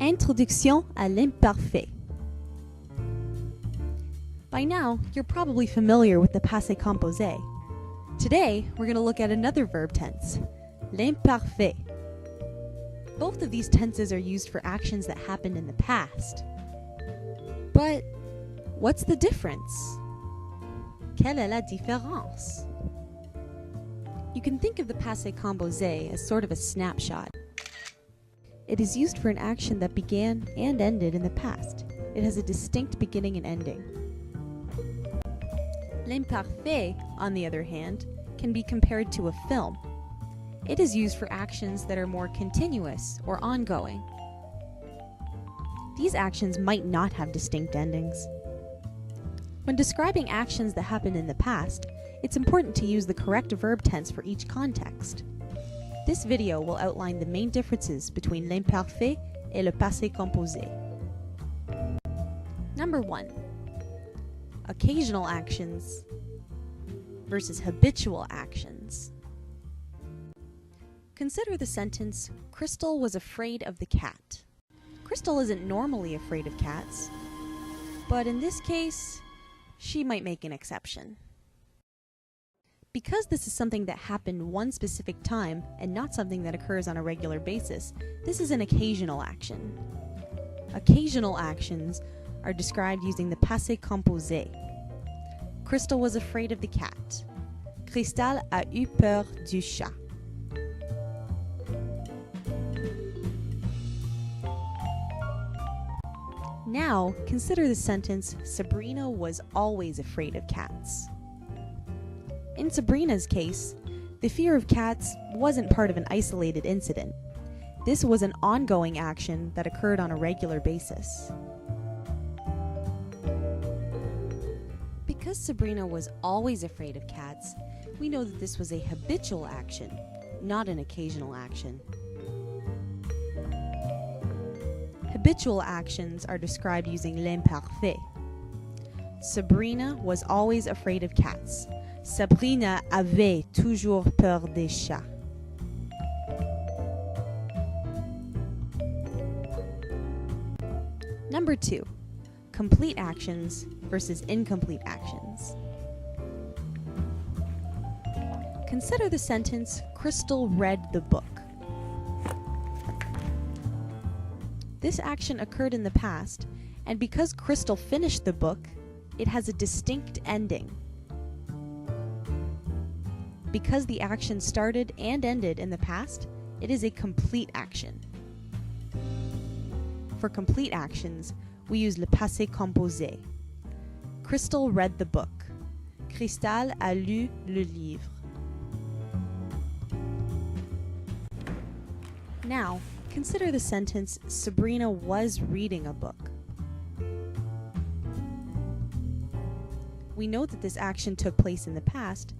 Introduction à l'imperfect. By now, you're probably familiar with the passé composé. Today, we're going to look at another verb tense, l'imperfect. Both of these tenses are used for actions that happened in the past. But what's the difference? Quelle est la différence? You can think of the passé composé as sort of a snapshot. It is used for an action that began and ended in the past. It has a distinct beginning and ending. L'imperfect, on the other hand, can be compared to a film. It is used for actions that are more continuous or ongoing. These actions might not have distinct endings. When describing actions that happened in the past, it's important to use the correct verb tense for each context. This video will outline the main differences between l'imperfect et le passé composé. Number 1. Occasional actions versus habitual actions. Consider the sentence, Crystal was afraid of the cat. Crystal isn't normally afraid of cats, but in this case, she might make an exception. Because this is something that happened one specific time and not something that occurs on a regular basis, this is an occasional action. Occasional actions are described using the passé composé. Crystal was afraid of the cat. Cristal a eu peur du chat. Now, consider the sentence, Sabrina was always afraid of cats. In Sabrina's case, the fear of cats wasn't part of an isolated incident. This was an ongoing action that occurred on a regular basis. Because Sabrina was always afraid of cats, we know that this was a habitual action, not an occasional action. Habitual actions are described using l'imperfect. Sabrina was always afraid of cats. Sabrina avait toujours peur des chats. Number 2. Complete actions versus incomplete actions. Consider the sentence, Crystal read the book. This action occurred in the past, and because Crystal finished the book, it has a distinct ending. Because the action started and ended in the past, it is a complete action. For complete actions, we use le passé composé. Crystal read the book. Cristal a lu le livre. Now, consider the sentence, Sabrina was reading a book. We know that this action took place in the past,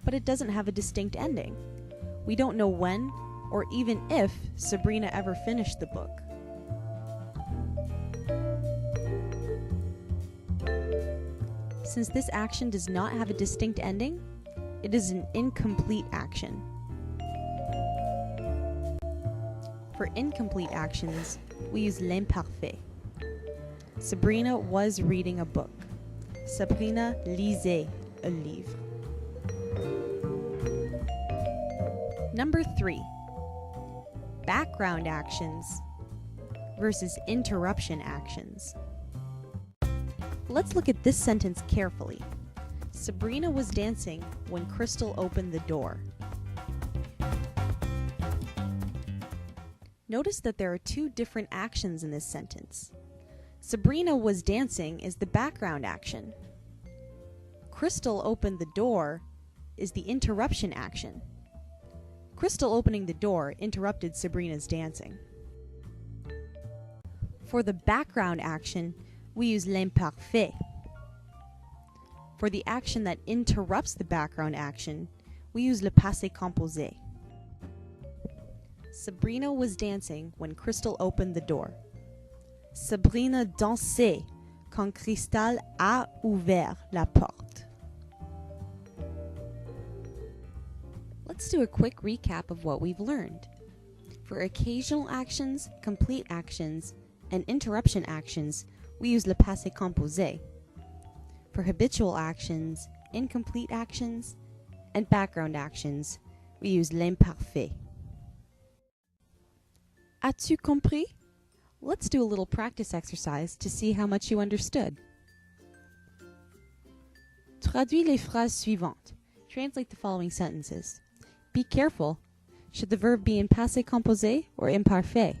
but it doesn't have a distinct ending. We don't know when, or even if, Sabrina ever finished the book. Since this action does not have a distinct ending, it is an incomplete action. For incomplete actions, we use l'imperfect. Sabrina was reading a book. Sabrina lisait un livre. Number 3. Background actions versus interruption actions. Let's look at this sentence carefully. Sabrina was dancing when Crystal opened the door. Notice that there are two different actions in this sentence. Sabrina was dancing is the background action. Crystal opened the door is the interruption action. Crystal opening the door interrupted Sabrina's dancing. For the background action, we use l'imperfect. For the action that interrupts the background action, we use le passé composé. Sabrina was dancing when Crystal opened the door. Sabrina dansait quand Cristal a ouvert la porte. Let's do a quick recap of what we've learned. For occasional actions, complete actions, and interruption actions, we use le passé composé. For habitual actions, incomplete actions, and background actions, we use l'imperfect. As-tu compris? Let's do a little practice exercise to see how much you understood. Traduis les phrases suivantes. Translate the following sentences. Be careful. Should the verb be in passé composé or imperfect?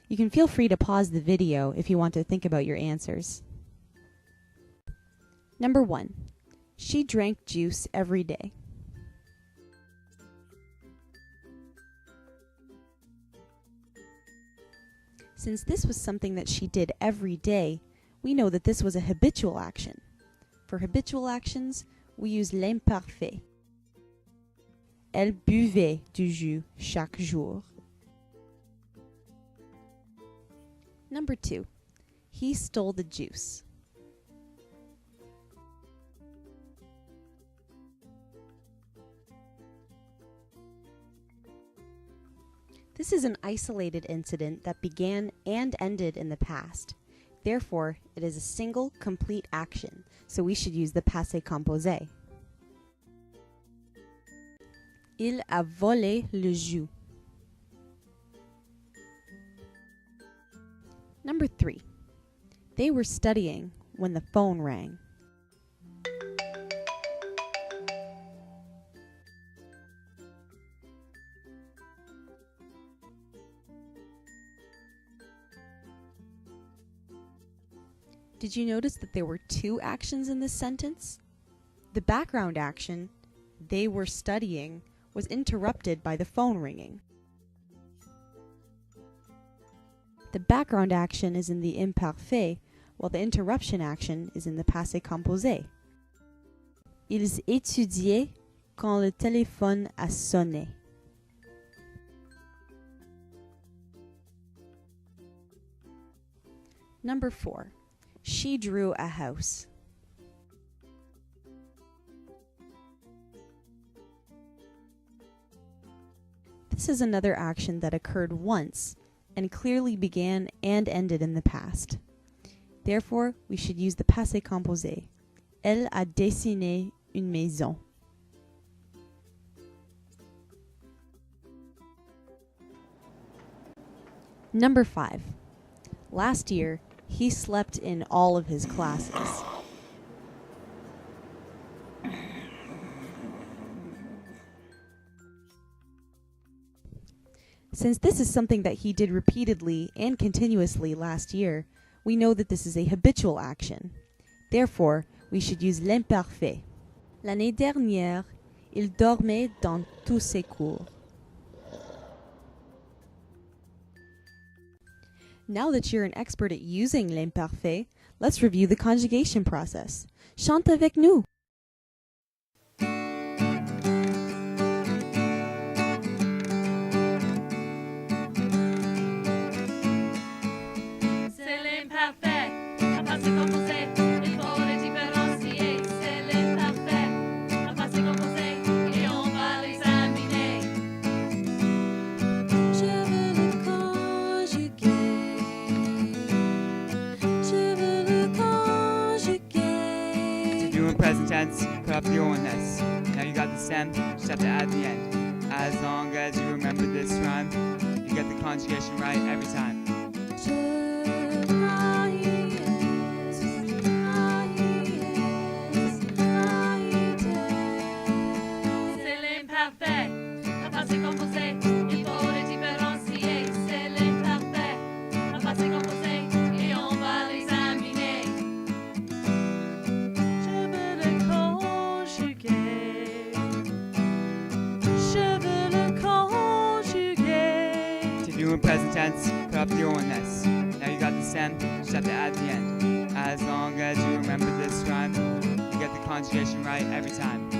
You can feel free to pause the video if you want to think about your answers. Number 1. She drank juice every day. Since this was something that she did every day, we know that this was a habitual action. For habitual actions, we use l'imperfect. Elle buvait du jus chaque jour. Number 2. He stole the juice. This is an isolated incident that began and ended in the past. Therefore, it is a single, complete action, so we should use the passé composé. Il a volé le jus. Number 3. They were studying when the phone rang. Did you notice that there were 2 actions in this sentence? The background action, they were studying, was interrupted by the phone ringing. The background action is in the imperfect, while the interruption action is in the passé composé. Ils étudiaient quand le téléphone a sonné. Number 4. She drew a house. This is another action that occurred once and clearly began and ended in the past. Therefore, we should use the passé composé. Elle a dessiné une maison. Number 5. Last year, he slept in all of his classes. Since this is something that he did repeatedly and continuously last year, we know that this is a habitual action. Therefore, we should use l'imperfect. L'année dernière, il dormait dans tous ses cours. Now that you're an expert at using l'imperfect, let's review the conjugation process. Chante avec nous! C'est l'imparfait, un passé composé, il faut les différencier. C'est l'imparfait, un passé composé, et on va l'examiner. Je veux le conjuguer. To do in present tense, put up the O in this. Now you got the stem, just have to add the end. As long as you remember this rhyme, you get the conjugation right every time. C'est l'imparfait, un passé composé, il faut les différencier. C'est l'imparfait, un passé composé, et on va l'examiner. Je veux le conjuguer. Je veux le conjuguer. To do in present tense, put up the O in this. Now you got the stem, just have to add the end. As long as you remember this rhyme, you get the conjugation right every time.